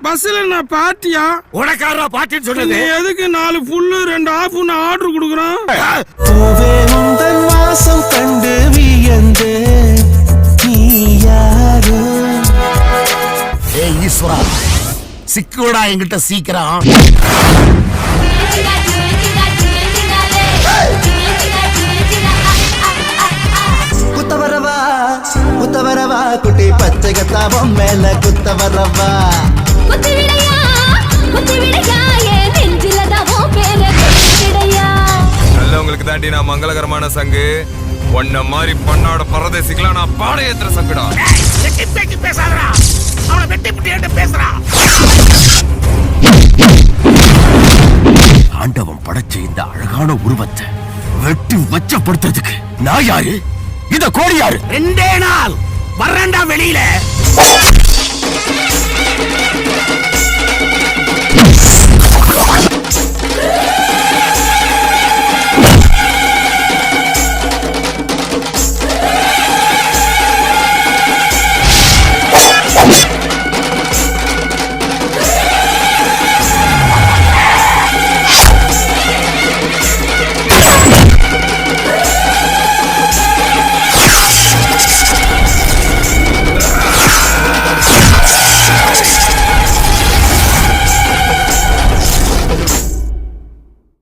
பஸ்ல பாட்டியா உனக்காரா பாட்டின்னு சொன்னது எதுக்கு 4 ஃபுல் 2 ஆஃப் ஆர்டர் குடுக்குறோம். பூவே உந்தன் வாசம் கண்டு வியந்தே நீ யாரு? ஏய் ஈஸ்வரா சிக்குடா என்கிட்ட சீக்கிரம். குத்தவரவா குத்தவரவா குட்டி பச்சை கத்தாவம் மேல குத்தவரவா நல்லவங்களுக்கு தாண்டி நான் மங்களகரமான சங்கு. ஒன்ன மாதிரி பண்ணாட பரதேசிக்கலாம் நான் பாட ஏத்துற சங்குடா. பேசாதடா, அவனை வெட்டி புட்டி பேசுறா. ஆண்டவன் படைச்ச இந்த அழகான உருவத்தை வெட்டி வச்சப்படுத்துறதுக்கு நான் யாரு? இத கோடி யாரு? 2 நாள் வர்றேன்டா வெளியில.